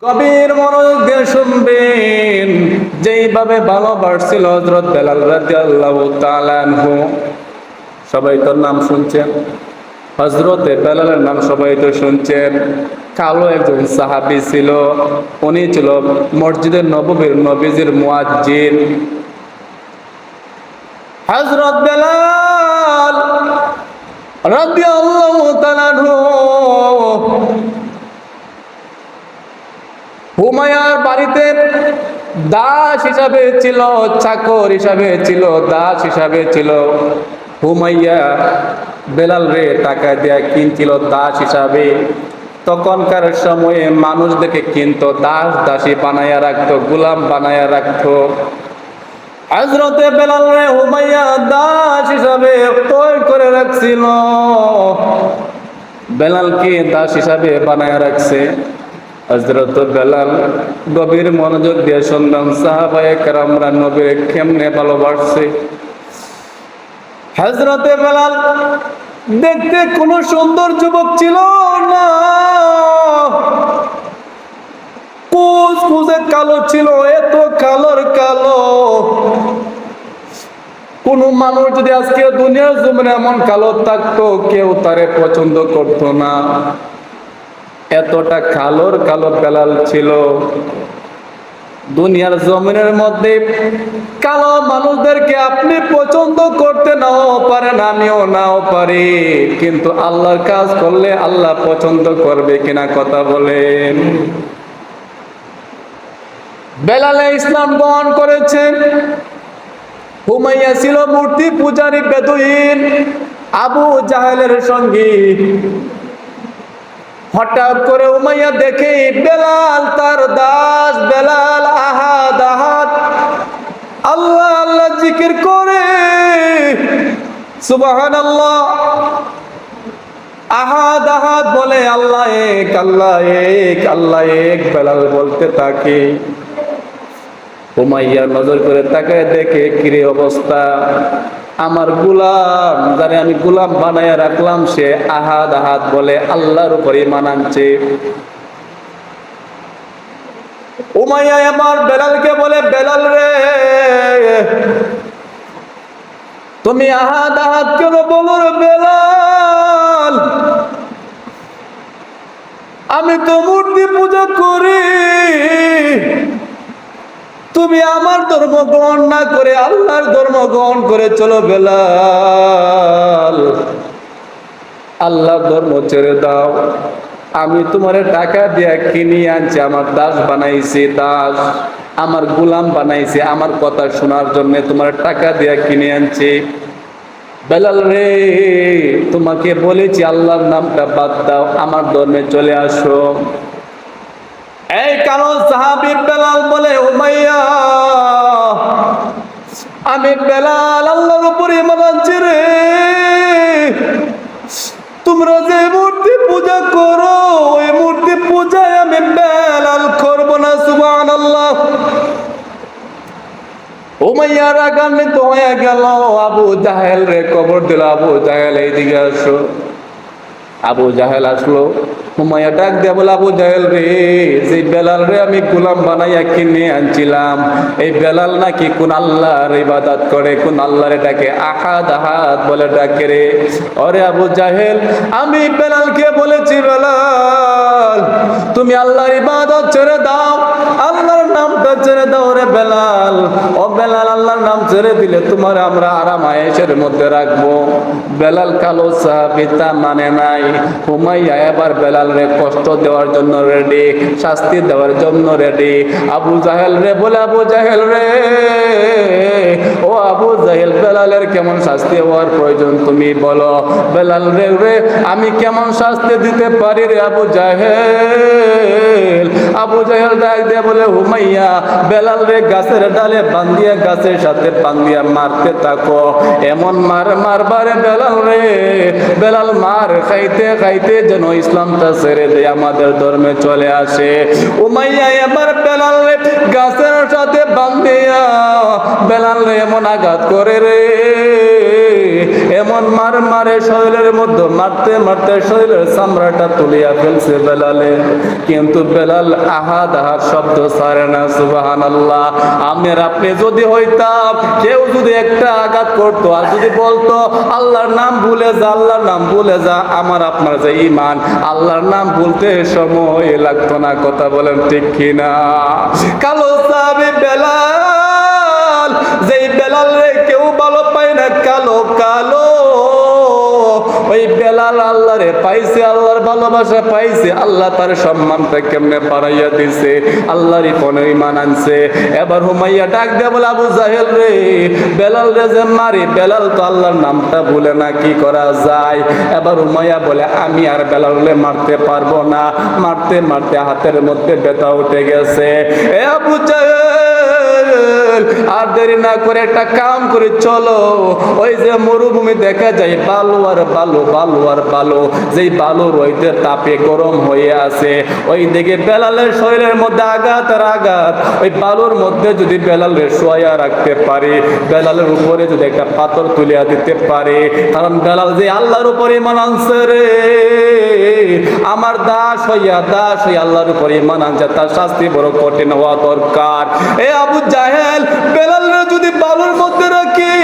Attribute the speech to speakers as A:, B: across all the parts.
A: গভীর মনোযোগ দিয়ে শুনবেন। যেইভাবে ভালোবাসছিল হযরত বেলাল রাদিয়াল্লাহু তাআলা আনহু। সবাই তোর নাম শুনছেন, হযরতে বেলালের নাম সবাই তো শুনছেন। কালো একজন সাহাবী ছিল, উনি ছিল মসজিদে নববীর নবীজির মুয়াজ্জিন। হযরত বেলাল রাদিয়াল্লাহু তাআলা আনহু উমাইয়ার বাড়িতে দাস হিসাবে ছিল, চাকর হিসাবে ছিল, দাস হিসাবে ছিল। উমাইয়া বেলাল রে টাকা দিয়া কিনছিল দাস হিসাবে। তখনকার সময়ে মানুষদেরকে কিনতো, দাস দাসী বানায়া রাখতো, গোলাম বানায়া রাখতো। হযরতে বেলাল রে উমাইয়া দাস হিসাবে তৈরি করে রাখছিল, বেলালকে দাস হিসাবে বানায়া রাখছে। হযরত বেলাল গভীর মনোযোগ দিয়ে শুনলেন সাহাবায়ে কেরামরা নবীর কেমনে ভালোবাসছে। হযরতে বেলাল দেখতে কোনো সুন্দর যুবক ছিল না, কুচকুচে কালো ছিল, এত কালোর কালো। কোন মানুষ যদি আজকে দুনিয়ার জমিনে এমন কালো থাকতো, কেউ তারে পছন্দ করতো না। এতটা কালোর কালো বেলাল ছিল। দুনিয়ার জমিনের মধ্যে কালো মানুষদেরকে আপনি পছন্দ করতে নাও পারেন, আমিও নাও পারি, কিন্তু আল্লাহর কাজ করলে আল্লাহ পছন্দ করবে কিনা কথা বলেন। বেলালে ইসলাম গ্রহণ করেছেন। উমাইয়া ছিল মূর্তি পূজারী বেদুইন, আবু জাহেলের সঙ্গী। হঠাৎ করে উমাইয়া দেখে বেলাল তার দাস, বেলাল আহাদ আহাদ আল্লাহ আল্লাহ জিকির করে, সুবহানাল্লাহ, আহাদ আহাদ বলে, আল্লাহ এক আল্লাহ এক আল্লাহ এক বেলাল বলতে থাকে। উমাইয়া নজর করে তাকায় দেখে কিরে অবস্থা, আমার গোলাম যারে আমি গোলাম বানায়া রাখলাম সে আহাদ আহাদ বলে, আল্লাহর উপর ঈমান আনছে। উমাইয়া এবার বেলালকে বলে, বেলাল রে তুমি আহাদ আহাদ কেন বলো রে বেলাল? আমি তো মূর্তি পূজা করি, তুমি আমার ধর্ম গ্রহণ না করে আল্লাহর ধর্ম গ্রহণ করে চলো বেলাল, আল্লাহর ধর্ম ছেড়ে দাও। আমি তোমার টাকা দিয়া কিনে আনছি, আমার দাস বানাইছি, দাস আমার গোলাম বানাইছে, আমার কথা শোনার জন্য তোমার টাকা দিয়া কিনে আনছি। বেলাল রে তোমাকে বলেছি আল্লাহর নামটা বাদ দাও, আমার ধর্মে চলে আসো। এই কালো সাহাবী বেলাল বলে, উমাইয়া আমি বেলাল আল্লাহর উপরে ঈমান আনছি রে, তোমরা যে মূর্তি পূজা করো ওই মূর্তি পূজায় আমি বেলাল করব না, সুবহানাল্লাহ। উমাইয়া রাগান্বিত হয়ে গেল, আবু জাহেল রে খবর দিল, আবু জাহেল এইদিকে আসো। আবু জাহেল আসলো, উমাইয়া ডাক দিয়ে বলে, আবু জাহেল রে যে বেলাল রে আমি গোলাম বানাইয়া কিনে আনছিলাম, এই বেলাল নাকি কোন আল্লাহর ইবাদত করে, কোন আল্লাহরে ডাকে, আহাদ আহাদ বলে ডাকে রে। ওরে আবু জাহেল, আমি বেলালকে বলেছি বেলাল তুমি আল্লাহর ইবাদত ছেড়ে দাও, আল্লাহর নামটা ছেড়ে দাও রে বেলাল। ও বেলাল আল্লাহর নাম ছেড়ে দিলে তোমার আমরা আরাম আয়েশের মধ্যে রাখবো। বেলাল কালো সাহাবী তা মানে নাই। উমাইয়া এবার বেলাল রে কষ্ট দেওয়ার জন্য রেডি, শাস্তি দেওয়ার জন্য রেডি। আবু জাহেল রে বলে, আবু জাহেল রে ও আবু জাহেল, বেলালের কেমন শাস্তি হওয়ার প্রয়োজন তুমি বলো। বেলাল রে রে আমি কেমন শাস্তি দিতে পারি রে আবু জাহেল? আবু জাহেল ডাক দিয়ে বলে, উমাইয়া বেলাল রে গাছের ডালে বান্ধিয়া, গাছের সাথে বান্ধিয়া মারতে থাকো, এমন মার মারবারে বেলাল রে বেলাল মার খাইতে খাইতে যেন ইসলামটা ছেড়ে দেয়, আমাদের ধর্মে চলে আসে। উমাইয়া এবার বেলাল রে গাছের সাথে বান্ধিয়া বেলাল রে এমন আঘাত করে রে এমন মার মারে শরীরের মধ্যে মারতে মারতে শরীরের চামড়াটা তুলিয়া ফেলছে বেলালে, কিন্তু বেলাল আহাদ আহাদ শব্দ ছাড়ে না। সুবহানাল্লাহ। আমি আর আপনি যদি হইতাম, কেউ যদি একটা আঘাত করতো আর যদি বলতো আল্লাহর নাম ভুলে যা, আল্লাহর নাম ভুলে যা, আমার আপনার যে ঈমান, আল্লাহর নাম ভুলতে সময় লাগতো না। কথা বলেন ঠিক কিনা? কালো সাহাবী বেলাল, যেই বেলাল রে কেউ ভালো পায় না, কালো কালো, ওই বেলাল আল্লাহ রে পাইছে, আল্লাহর ভালোবাসা পাইছে, আল্লাহ তার সম্মানটা কেমনে বাড়াইয়া দিছে, আল্লাহর পনে ঈমান আনছে। এবার হুমাইয়া ডাক দিয়ে বলে, আবু জাহেল রে, বেলাল রে যে মারি, বেলাল তো আল্লাহর নামটা ভুলে না, কি করা যায়? এবার হুমাইয়া বলে, আমি আর বেলাল রে মারতে পারবো না। মারতে মারতে হাতের মধ্যে ব্যথা উঠে গেছে। এ আবু জাহেল, আর দেরি না করে একটা কাম করে চলো, ওই যে মরুভূমি দেখা যায়, বালু আর বালু, বালু আর বালু, যেই বালু রইতে তাপে গরম হয়ে আছে, ওই দিকে বেলালের শরীরের মধ্যে আঘাত আর আঘাত, ওই বালুর মধ্যে যদি বেলালের শোয়া রাখতে পারে, বেলালের উপরে যদি একটা পাথর তুলিয়া দিতে পারে, কারণ বেলাল যে আল্লাহর উপরে ঈমান আনছে রে, আমার দাস হইয়া আল্লাহর উপরে ঈমান আনছে, তার শাস্তি বড় কঠিন হওয়া দরকার। এ আবু জাহেল, বেলালরে যদি বালুর মধ্যে রাখি,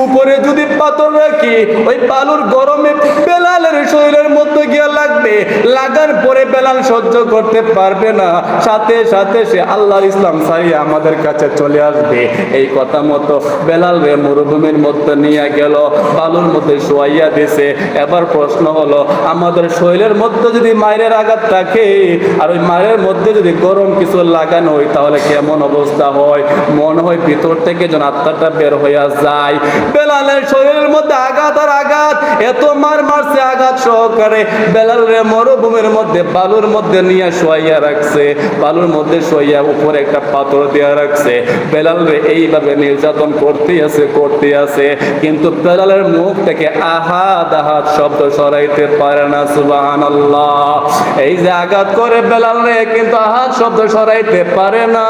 A: উপরে যদি পাথর রাখি, ওই বালুর গরমে বেলালের শরীরের মধ্যে গিয়ে লাগবে, লাগার পরে বেলাল সহ্য করতে পারবে না, সাথে সাথে সে আল্লাহর ইসলাম ছাড়িয়ে আমাদের কাছে চলে আসবে। এই কথা মতো বেলাল রে মরুভূমির মধ্যে নিয়ে গেল, বালুর মধ্যে শোয়াইয়া দিছে। এবার প্রশ্ন হলো, আমাদের শরীরের মধ্যে যদি মায়ের আঘাত থাকে আর ওই মায়ের মধ্যে যদি গরম কিছু লাগানো হয়, তাহলে কেমন অবস্থা হয়? মনে হয় ভিতর থেকে যেন আত্মাটা বের হইয়া যায়। বেলালের শরীরের মধ্যে আঘাত আর আঘাত, এত মার মারছে আঘাত সহকারে, বেলাল রে মরুভূমির মধ্যে বালুর মধ্যে নিয়ে শোয়াইয়া রাখছে, বালুর মধ্যে শোয়াইয়া উপরে একটা পাথর দিয়া রাখছে। বেলাল রে এইভাবে নির্যাতন করতে আছে, কিন্তু বেলালের মুখ থেকে আহাদ আহাদ শব্দ সরাইতে পারে না। সুবহানাল্লাহ। এই যে আঘাত করে বেলাল রে, কিন্তু আহাদ শব্দ সরাইতে পারে না।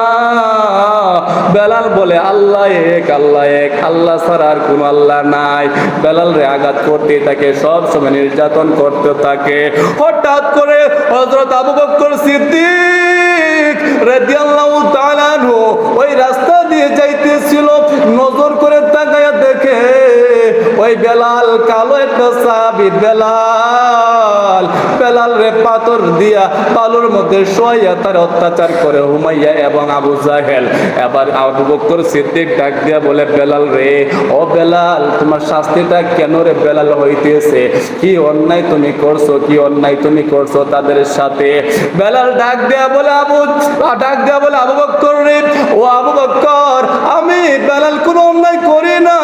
A: বেলাল বলে, আল্লাহ এক, আল্লাহ এক, আল্লাহ ছাড়া আর কোন আল্লাহ নাই। বেলাল রে আঘাত করতে থাকে, সব সময় নির্যাতন করতে থাকে। হঠাৎ করে হযরত আবু বকর সিদ্দিক রাদিয়াল্লাহু তাআলা আনহু ওই রাস্তা দিয়ে যাইতেছিল, নজর করে তাকায়া দেখে ওই বেলাল, কালো একটা সাহাবী বেলাল রে পাথর দিয়া বালুর মধ্যে শোয়াইয়া তার অত্যাচার করে হুমাইয়া এবং আবু জাহেল। এবার আবু বকর সিদ্দিক ডাক দিয়া বলে, বেলাল রে, ও বেলাল, তোমার শাস্তিটা কেন রে বেলাল হইতেছে? কি অন্যায় তুমি করছো, কি অন্যায় তুমি করছো তাদের সাথে? বেলাল ডাক দিয়া বলে, আবু বকর রে, ও আবু বকর, আমি বেলাল কোনো অন্যায় করি না,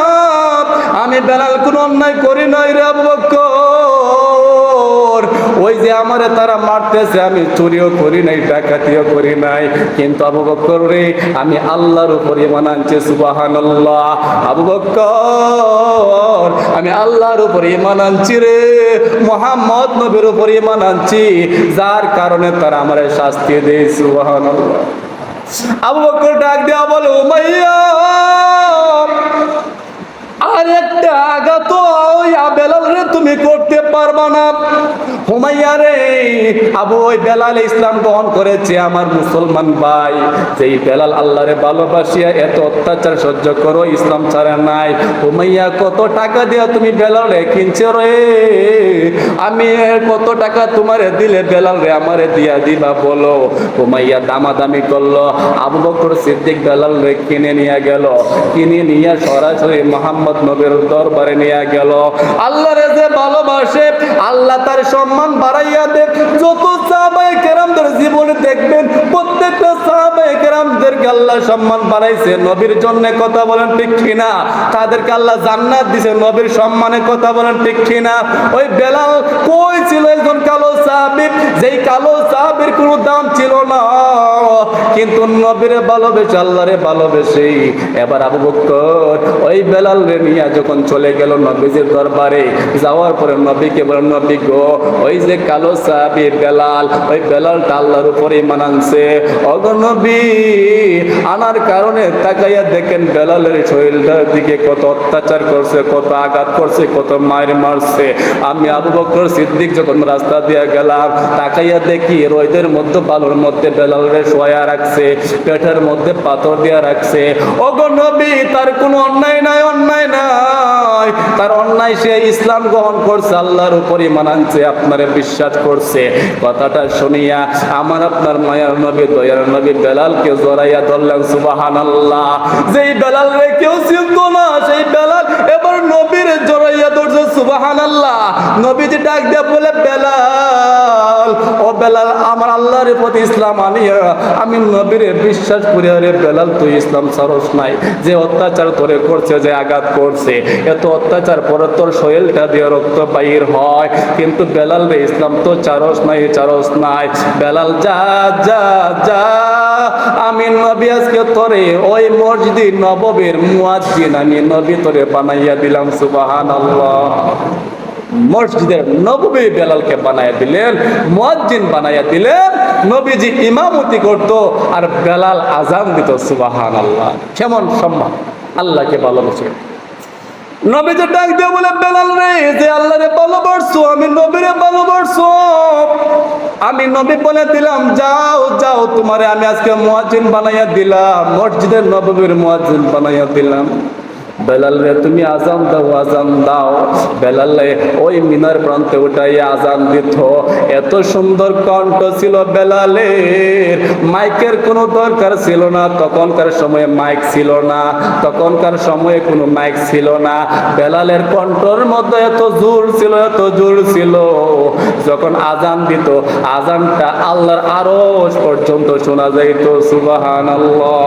A: আমি বেলাল কোনো অন্যায় করি নাই রে আবু বকর। ওই যে আমারে তারা মারতেছে, আমি চুরিও করি নাই, ডাকাতিও করি নাই, কিন্তু আবু বকর রে, আমি আল্লাহর উপর ঈমান আনছি। সুবহানাল্লাহ। আবু বকর, আমি আল্লাহর উপর ঈমান আনছি রে, মুহাম্মদ নবীর উপর ঈমান আনছি, যার কারণে তারা আমারে শাস্তি দেয়। সুবহানাল্লাহ। আবু বকর ডাক দেয়া বলে, উমাইয়া, আর একটা আঘাত বেলাল রে তুমি করতে পারবা না। হুমাইয়া রে, আবু ওই বেলাল ইসলাম গ্রহণ করেছে, আমার মুসলমান ভাই, যেই বেলাল আল্লাহরে ভালোবাসিয়া এত অত্যাচার সহ্য করো, ইসলাম ছাড়া নাই। হুমাইয়া, কত টাকা দিয়া তুমি বেলাল রে কিনছো রে? আমি কত টাকা তোমারে দিলে বেলাল রে আমারে দিয়া দিবা বলো? হুমাইয়া দামাদামি করলো। আবু বকর সিদ্দিক বেলাল রে কিনে নিয়ে গেল, কিনে নিয়ে সরাসরি মুহাম্মদ নবীর দরবারে নিয়ে গেল। আল্লাহরে যে ভালোবাসে, আল্লাহ তার সম্মান বাড়াইয়া দেয়। যত সাহাবায়ে কেরামদের জীবনে দেখবেন, প্রত্যেকটা সাহাবায়ে কেরামদেরকে আল্লাহ সম্মান বাড়াইছে নবীর জন্য। কথা বলেন ঠিক কিনা? তাদেরকে আল্লাহ জান্নাত দিয়েছে নবীর সম্মানে। কথা বলেন ঠিক কিনা? ওই বেলাল কই ছিল একজন কালো সাহাবী, যেই কালো সাহাবীর কোনো দাম ছিল না, কিন্তু নবীরে ভালোবেসে আল্লাহরে ভালোবেসে এবার আবু বকর ওই বেলাল রে নিয়ে যখন চলে গেল নবীজির দরবারে, যাওয়ার পরে নবীকে বলেন, নবী গো, ওই যে কালো সাহাবী বেলাল, ওই বেলালটা আল্লাহর উপরে ঈমান আনছে। ওগো নবী, আনার কারণে তাকাইয়া দেখেন বেলালের শরীরটার দিকে কত অত্যাচার করছে, কত আঘাত করছে, কত মায়ের মারছে। আমি আবু বকর সিদ্দিক যখন রাস্তা দিয়ে গেলাম, তাকাইয়া দেখি রোদের মধ্যে বালুর মধ্যে বেলালের শোয়া রাখছে, পেটের মধ্যে পাথর দিয়া রাখছে। ওগো নবী, তার কোনো অন্যায় নাই, অন্যায় নাই, তার অন্যায় সে ইসলাম গ্রহণ করছে, আল্লাহর উপর ঈমান আনছে, আপনারে বিশ্বাস করছে। কথাটা শুনিয়া আমার আপনার মায়ার নবী, দয়ার নবী বেলালকে জড়াইয়া ধরলেন। সুবহানাল্লাহ। যেই বেলাল রে কেউ চিনত না, সেই বেলাল এবার নবীর জড়াইয়া ধরছে। সুবহানাল্লাহ। নবীজি ডাক দিয়ে বলে, বেলাল, ও বেলাল, আমার আল্লাহর প্রতি ইসলাম আনিয়া আমি নবীরে বিশ্বাস করি। রে বেলাল, তুই ইসলাম ছাড়স নাই। যে অত্যাচার তোরে করছে, যে আঘাত করছে, এত অত্যাচার পরে তোর শরীরটা দিয়ে রক্ত বাইর হয়, কিন্তু বেলাল রে ইসলাম তো ছাড়স নাই, ছাড়স নাই। বেলাল, যা যা যা, আমি নবী আজকে তোরে ওই মসজিদে নববীর মুয়াজ্জিন আমি নবী তোরে বানাইয়া দিলাম। সুবহানাল্লাহ। মসজিদের নববী বেলালকে বানাইয়া দিলেন, মুয়াজ্জিন বানাইয়া দিলেন। নবীজি ইমামতি করত আর বেলাল আজান দিত। সুবহানাল্লাহ। কেমন সম্মান! আল্লাহকে ভালোবাসে। নবীজি ডাক দিয়ে বলে, বেলাল রে, যে আল্লাহরে ভালোবাসছো, আমি নবীরে ভালোবাসছো, আমি নবী বলে দিলাম, যাও যাও, তোমারে আমি আজকে মুয়াজ্জিন বানাইয়া দিলাম, মসজিদের নববীর মুয়াজ্জিন বানাইয়া দিলাম। বেলাল রে, তুমি আজান দাও, আজান দাও। বেলাল ওই মিনার প্রান্তে উঠাইয়া আজান দিত। এত সুন্দর কণ্ঠ ছিল বেলালের, মাইকের কোনো দরকার ছিল না। তখনকার সময়ে মাইক ছিল না, তখনকার সময়ে কোনো মাইক ছিল না। বেলালের কণ্ঠর মধ্যে এত জোর ছিল, এত জোর ছিল, যখন আজান দিত আজানটা আল্লাহর আরশ পর্যন্ত শোনা যাইত। সুবহানাল্লাহ।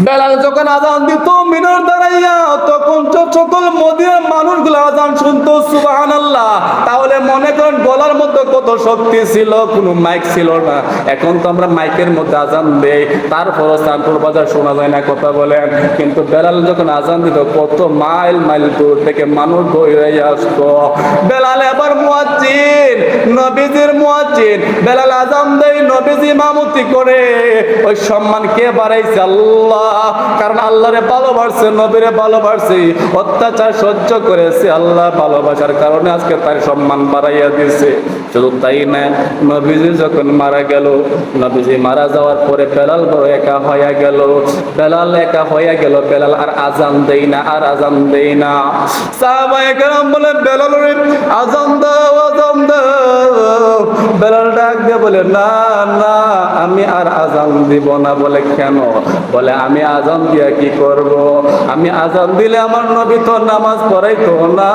A: বেলাল যখন আজান দিত মিনার দাঁড়াইয়া, তখন সকল মদিনার মানুষগুলো আজান শুনতো। সুবহানাল্লাহ। তাহলে মনে করেন গলার মধ্যে কত শক্তি ছিল, কোনো মাইক ছিল না। এখন তো আমরা মাইকের মধ্যে আজান দেই, তারপরও চাঁদপুর বাজার শোনা যায় না, কথা বলেন। কিন্তু বেলাল যখন আজান দিত, কত মাইল মাইল দূর থেকে মানুষ দৌড়াইয়া আসতো। বেলাল এবার মুয়াজ্জিন, নবীজির মুয়াজ্জিন। বেলাল আজান দেয়, নবীজি ইমামতি করে। ওই সম্মান কে বাড়াইছে? আল্লাহ। কারণ আল্লাহরে ভালোবাসছে, নবীরে ভালোবাসছে, অত্যাচার সহ্য করেছে, আল্লাহ ভালোবাসার কারণে আজকে তার সম্মান বাড়াইয়া দিয়েছে। শুধু তাই না, নবীজি যখন মারা গেল, নবীজি মারা যাওয়ার পরে বেলাল বড় একা হয়ে গেল। বেলাল একা হয়ে গেল, বেলাল আর আজান দেই না, আর আজান দেই না। সাহাবায়ে কেরাম বলে, বেলাল রে আজান দাও, আজান দাও। বেলাল ডাক দিয়ে বলে, না না, আমি আর আজান দিব না। বলে কেন? বলে, আমি আজান দিয়া কি করব? আমি আজান দিলে আমার নবী তো নামাজ পড়াইতো না।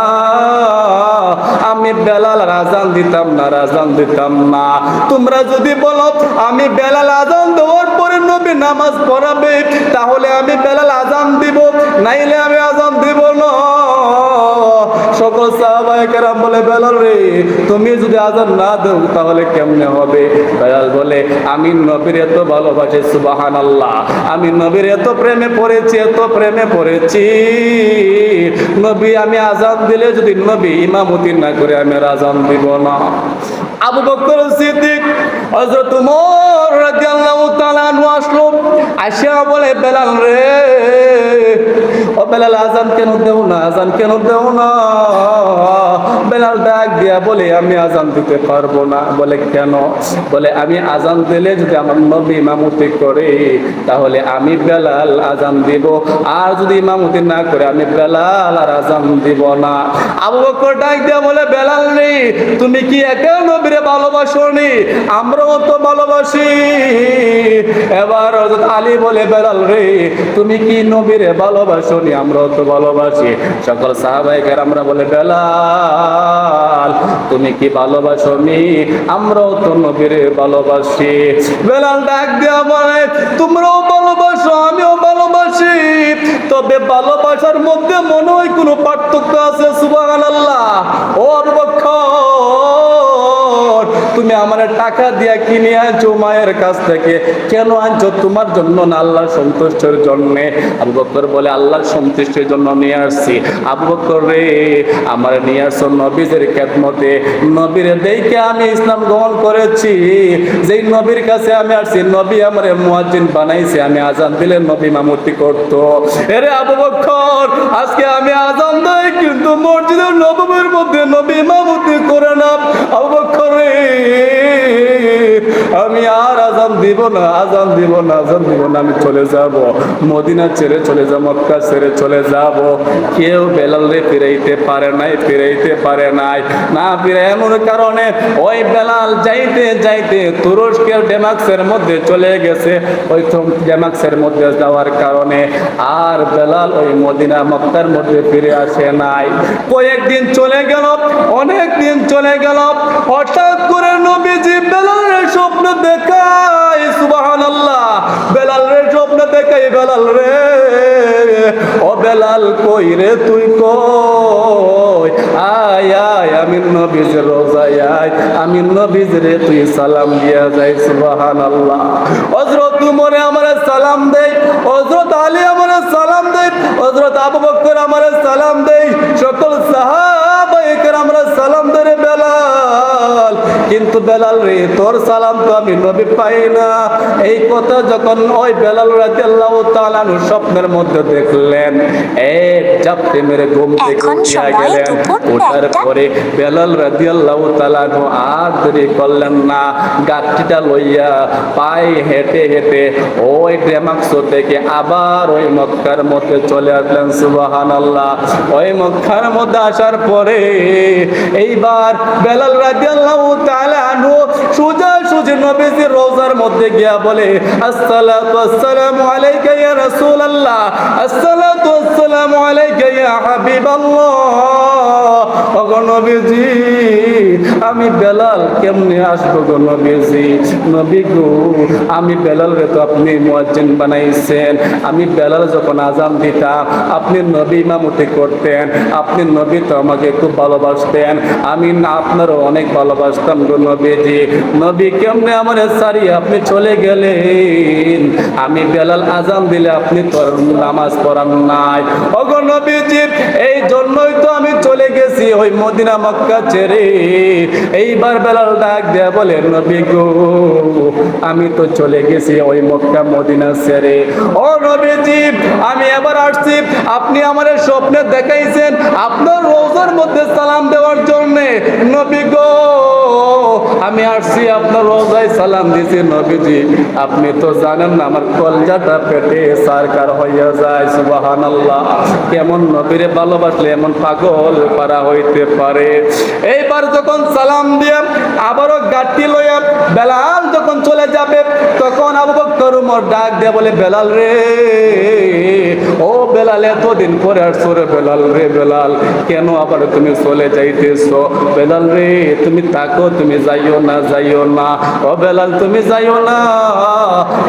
A: আমি বেলাল আজান দিতাম না, আজান দিতাম না। তোমরা যদি বলো আমি বেলাল আজান দেওয়ার পরে নবী নামাজ পড়াবে, তাহলে আমি বেলাল আজান দিব, নাইলে আমি আজান দিব না। সকল সাহাবায়ে কেরাম বলে, বেলাল রে, তুমি যদি আজান না দাও তাহলে কেমনে হবে? বেলাল বলে, আমি নবীর এত ভালোবাসি। সুবহানাল্লাহ। আমি নবীর এত প্রেমে পড়েছি, এত প্রেমে পড়েছি, নবী আমি আজান দিলে যদি নবী ইমামতি না করে আমি আজান দিব না। আবু বকর সিদ্দিক, হযরত ওমর রাদিয়াল্লাহু তাআলা আনহু আসলো, আয়েশা বলে, বেলাল রে, ও বেলাল আজান কেন দেও না, আজান কেন দেও না? বেলাল ডাক দিয়া বলে, আমি আজান দিতে পারবো না। বলে কেন? বলে, আমি আজান দিলে যদি আমার নবী ইমামতি করে তাহলে আমি বেলাল আজান দিব, আর যদি ইমামতি না করে আমি বেলাল আর আজান দিব না। আবু বকর ডাক দিয়া বলে, বেলাল রে, তুমি কি একা নবীরে ভালোবাসোনি? আমরাও তো ভালোবাসি। এবার হযরত আলী বলে, বেলাল রে, তুমি কি নবীরে ভালোবাসোনি? আমরাও তো ভালোবাসি। সকল সাহাবায়ে কেরামরা বলে, বেলাল তুমি কি ভালোবাসোনি? আমরাও তো নবীরে ভালোবাসি। বেলাল ডাক দিয়া বলে, তোমরাও ভালোবাসো, আমিও ভালোবাসি, তবে ভালোবাসার মধ্যে মনে হয় কোনো পার্থক্য আছে। সুবহানাল্লাহ। ও আবু বকর, তুমি আমার টাকা দিয়া কিনে আনছো মায়ের কাছ থেকে, কেন আনছো? তোমার জন্য না, আল্লাহর সন্তুষ্টির জন্য। আবু বকর বলে, আল্লাহর সন্তুষ্টির জন্য নিয়ে আসছি। আবু বকর রে, আমার নিয়ে আসছো নবীদের খেদমতে, নবীর দেখে আমি ইসলাম গ্রহণ করেছি। যেই নবীর কাছে আমি আসছি, নবী আমার মুয়াজ্জিন বানাইছে, আমি আজান দিলে নবী ইমামতি করতো। এরে আবু বকর, আজকে আমি আজান দেই কিন্তু মসজিদের নববীর মধ্যে নবী ইমামতি করে না। আবু বকর রে, আমি আর আজান দিব না, আজান দিব না, আজান দিব না, আমি চলে যাব, মদিনা ছেড়ে চলে যাব, মক্কা ছেড়ে চলে যাব। কেউ বেলাল রে ফিরাইতে পারে নাই, ফিরাইতে পারে নাই। না ফিরানোর কারণে ওই বেলাল যাইতে যাইতে তুরস্কের ডেমাক্সের মধ্যে চলে গেছে। ওই ডেমাক্সের মধ্যে যাওয়ার কারণে আর বেলাল ওই মদিনা মক্কার মধ্যে ফিরে আসে নাই। কয়েকদিন চলে গেল, অনেক দিন চলে গেল। হঠাৎ করে নবীজি বেলালের স্বপ্ন দেখায়, সুবহানাল্লাহ, বেলালের স্বপ্ন দেখাই, বেলাল রে, ও বেলাল কই রে তুই, কই, আয় আয়, আমি নবীজির রোজায় আয়, আমি নবীজিরে তুই সালাম দিয়া যাই। সুবহানাল্লাহ। হযরত উমরে আমারে সালাম দেই, হযরত আলী আমারে সালাম দেই, হযরত আবু বকর আমারে সালাম দেই, সকল সাহাবায়ে কেরামরা সালাম দেয় বেলাল। কিন্তু বেলাল রে, তোর সালাম তো আমি নবী পাই না। এই কথা যখন ওই বেলাল রাদিয়াল্লাহু তাআলা স্বপ্নের মধ্যে দেখলেন, এক ঝাপটে মেরে ঘুম থেকে উঠিয়া গেলেন। ওঠার পরে বেলাল রাদিয়াল্লাহু তাআলা আর দেরি করলেন না, গাড়িটা লইয়া পায়ে হেঁটে হেঁটে ওই ডেমাক্স থেকে আবার ওই মক্কার মধ্যে চলে আসলেন। সুবহানাল্লাহ। ওই মক্কার মধ্যে আসার পরে এইবার বেলাল রাদিয়াল্লাহু তাআলা আনহু সোজাসুজি নবীজির রওজার মধ্যে গিয়া বলে, আসসালাতু ওয়াসসালামু আলাইকা ইয়া রাসূলুল্লাহ, আসসালাতু ওয়াসসালামু আলাইকা ইয়া হাবিবাল্লাহ। ওগো নবীজি, আমি বেলাল কেমনে আসবো গো নবীজি? নবী গো, আমি বেলাল রে তো আপনি মুয়াজ্জিন বানাইছেন। আমি বেলাল যখন আজান দিতাম, আপনি নবী ইমামতি করতেন, আপনি নবী তো আমাকে খুব ভালোবাসতেন, আমি না আপনারও অনেক ভালোবাসতাম গো নবীজি। নবী কেমনে আমার সারি আপনি চলে গেলেন? আমি বেলাল আজান দিলে আপনি তো নামাজ পড়ান নাই। ওগো নবীজি, এই জন্যই তো আমি চলে গেছি ওই মদিনা মক্কা ছেড়ে। এইবার বেলাল ডাক দেয়া বলে, নবী গো, আমি তো চলে গেছি ওই মক্কা মদিনা ছেড়ে। ও নবীজি, আমি এবার আসছি, আপনি আমার স্বপ্নে দেখাইছেন আপনার রওজার মধ্যে সালাম দেওয়ার জন্য। নবী গো, আমি আসছি আপনার রওজায় সালাম দিছি। নবীজি, আপনি তো জানেন না আমার কলজাটা পেটে সারকার হইয়া যায়। সুবহানাল্লাহ। কেমন নবীরে ভালোবাসলে এমন পাগল পারা হইতে পারে? এইবার যখন সালাম দিয়ে আবারও গাড়ি লইয়া বেলাল যখন চলে যাবে, তখন আবু বকর উমর ডাক দিয়ে বলে, বেলাল রে, ও বেলাল, এতদিন পরে আসছো রে বেলাল রে, বেলাল কেন আবার তুমি চলে যাইতেছো? বেলাল রে, তুমি থাকো, তুমি যাইও না, যাইও না, ও বেলাল তুমি যাইও না,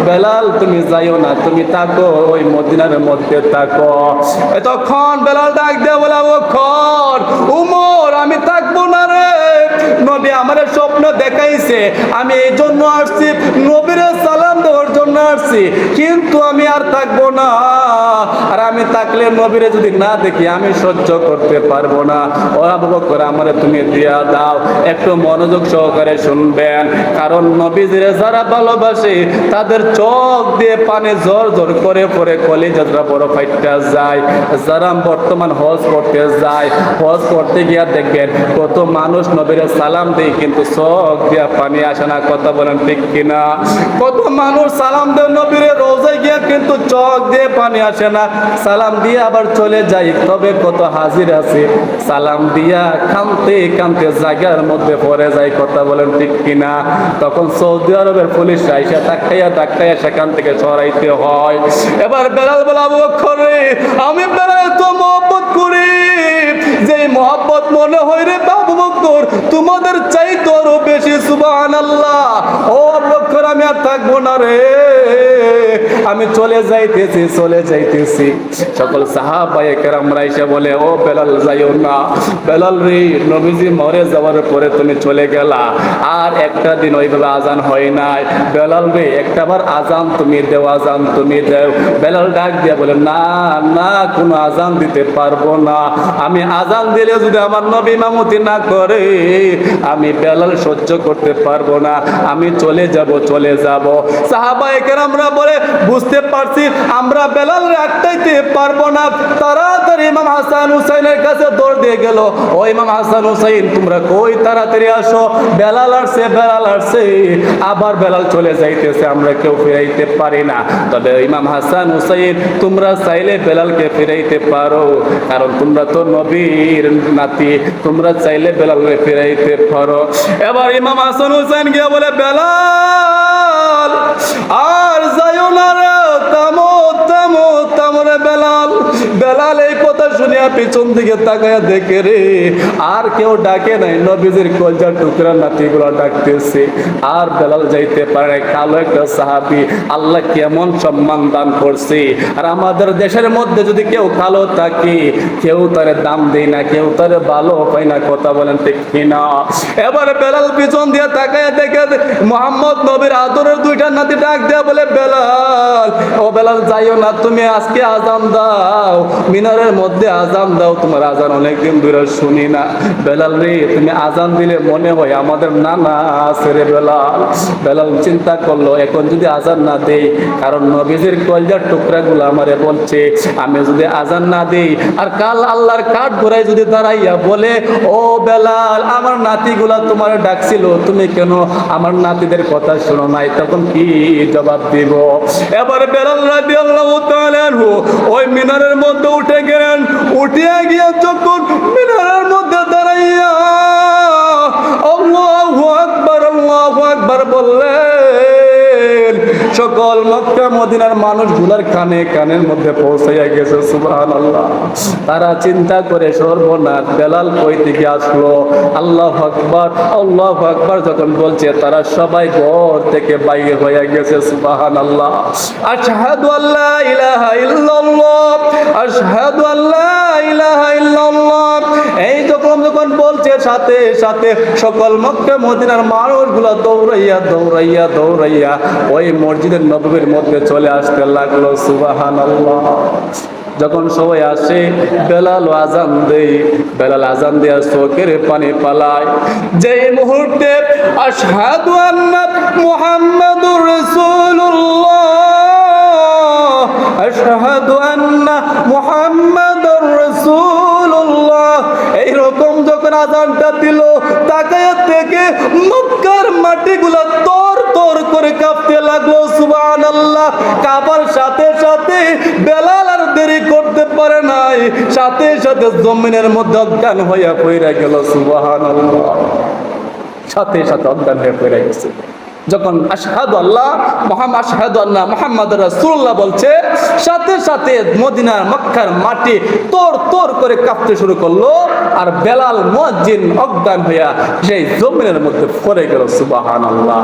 A: বেলাল তুমি যাইও না, তুমি থাকো, ওই মদিনার মধ্যে থাকো। তখন বেলাল ডাক দিয়ে বলে, আবু বকর উমর, আমি থাকবো না রে, নবী আমার স্বপ্ন দেখাইছে, আমি এই জন্য আসছি, নবীর সালাম দেওয়ার জন্য আসছি, কিন্তু আমি আর থাকবো না। আর আমি থাকলে নবীরে যদি না দেখি আমি সহ্য করতে পারবো না। ও আবু বকর, আমারে তুমি দিয়া দাও। একটু মনোযোগ সহকারে শুনবেন, কারণ নবীজিরে যারা ভালোবাসে তাদের চোখ দিয়ে পানি জোর জোর করে পড়ে, কলিজাটা বড় ফাইটটা যায়। যারা বর্তমান হজ করতে যায়, হজ করতে গিয়া দেখবেন কত মানুষ নবীরে সালাম দেয় কিন্তু চোখ দিয়া পানি আসে না। কথা বলেন ঠিক কিনা? কত মানুষ সালাম দেয় নবীরে রোজায় গিয়া কিন্তু চোখ দিয়ে পানি আসে না, সালাম দিয়ে আবার চলে যায়। তবে কত হাজির আছে সালাম দিয়া কাঁদতে কাঁদতে জায়গার মধ্যে পড়ে যায়। কথা বলেন ঠিক কিনা? তখন সৌদি আরবের পুলিশ আইসা ডাক্তাইয়া সেখান থেকে সরাইতে হয়। এবার বেলাল বলে, আবু বকর রে, আমি বেলাল তো মহব্বত করি, যে মহব্বত মনে হয় রে আবু বকর তোমাদের চাইতে আরো বেশি। সুবহানাল্লাহ। ও আবু বকর, আমি আর থাকবো না রে, আমি চলে যাইতেছি। সকল সাহাবায়ে কেরামরা এসে বলে, ও বেলাল যাইও না, বেলাল রে, নবীজি মরে যাওয়ার পরে তুমি চলে গেলা, আর একটা দিন ওইভাবে আজান হয় নাই। বেলাল রে, একটাবার আজান তুমি দেও, আজান তুমি দেও। বেলাল ডাক দিয়া বলে, না না, কোনো আজান দিতে পারবো না। আমি আজান দিলে যদি আমার নবী ইমামতি না করে, আমি বেলাল সহ্য করতে পারবো না, আমি চলে যাব। সাহাবায়ে কেরামরা বলে, বুঝতে পারছি আমরা বেলাল আটকাইতে পারবো না। তাড়াতাড়ি ইমাম হাসান হুসাইনের কাছে দৌড় দিয়ে গেল, ও ইমাম হাসান হুসাইন, তোমরা কই, তাড়াতাড়ি আসো, বেলাল আসছে। আবার বেলাল চলে যাইতেছে, আমরা কেউ ফিরাইতে পারি না। তবে ইমাম হাসান হুসাইন, তোমরা চাইলে বেলালকে ফিরাইতে পারো, কারণ তোমরা তো নবীর নাতি, তোমরা চাইলে বেলালকে ফিরাইতে পারো। এবার ইমাম হাসান হুসাইন গিয়ে বলে, বেলাল আর যাইও না রে, থামো রে বেলাল। এই কথা শুনিয়া পিছন দিকে তাকায়া দেখে রে, আর কেউ ডাকে নাই, নবীজির কলজার টুকরা নাতিগুলা ডাকতেছে। আর বেলাল যাইতে পারে, কালো একটা সাহাবী, আল্লাহ কেমন সম্মান দান করছে। আর আমাদের দেশের মধ্যে যদি কেউ কালো থাকে, কেউ তারে দাম দেয় না, কেউ তারে ভালো পায় না, কথা বলেন ঠিক কিনা? এবারে বেলাল পিছন দিয়ে তাকায়া দেখে মুহাম্মদ নবীর আদরের দুইটা নাতি ডাক দেয়া বলে, বেলাল, ও বেলাল যাইও না, তুমি আজকে আজান দাও, মিনারের মধ্যে আজান দাও, তোমার আজান অনেকদিন ধরে শুনি না। বেলাল রে, তুমি আজান দিলে মনে হয় আমাদের নানা আছে রে। বেলাল চিন্তা করলো, এখন যদি আজান না দেই, কারণ নবীজির কলজার টুকরাগুলো আমারে বলছে, আমি যদি আজান না দেই, আর কাল আল্লাহর কাঠ ঘোরায় যদি দাঁড়াইয়া বলে, ও বেলাল, আমার নাতিগুলা তোমার ডাকছিল, তুমি কেন আমার নাতিদের কথা শোনো নাই, তখন কি জবাব দিব? এবার বেলাল রাদিয়াল্লাহু তাআলা আনহু ওই মিনারের মধ্যে উঠে গেলেন। উঠিয়া গিয়ে যখন মিনারের মধ্যে দাঁড়াইয়া আল্লাহু আকবার বললেন, সকল মক্কা মদিনার মানুষগুলার কানের মধ্যে পৌঁছাইয়া গেছে। সুবহানাল্লাহ। তারা চিন্তা করে, সর্বনাশ, বেলাল কই থেকে আসলো? আল্লাহু আকবার যখন বলছে, তারা সবাই ঘর থেকে বাইরে হয়ে গেছে। সুবহানাল্লাহ। আশহাদু আল্লা ইলাহা ইল্লাল্লাহ, আশহাদু আল্লা ইলাহা ইল্লাল্লাহ, এই যখন বলছে, সাথে সাথে সকল মক্কা মদিনার মানুষগুলা দৌড়াইয়া ওই মসজিদের নববীর মধ্যে চলে আসতে লাগলো। সুবহানাল্লাহ। যখন সবাই আসে, বেলাল আজান দেয়া চোখের পানি পালায়। যেই মুহূর্তে আশহাদু আন্না মুহাম্মাদুর রাসূলুল্লাহ, আশহাদু আন্না মুহাম্মাদুর রাসূলুল্লাহ, এইরকম যখন আজানটা দিল, তাকায়া থেকে মক্কার মাটিগুলা তর করে কাঁপতে লাগলো। সুবহানাল্লাহ। কাঁপার সাথে সাথে বেলাল আর দেরি করতে পারে নাই, সাথে সাথে জমিনের মধ্যে অজ্ঞান হইয়া পড়ে গেল। সুবহানাল্লাহ। সাথে সাথে অজ্ঞান হয়ে পড়ে গেছে। যখন আশহাদু আন্না মুহাম্মাদুর রাসূলুল্লাহ বলছে, সাথে সাথে মদিনার মক্কার মাটি তোর করে কাঁপতে শুরু করলো, আর বেলাল মুয়াজ্জিন অজ্ঞান হইয়া সেই জমিনের মধ্যে পড়ে গেল। সুবহানাল্লাহ।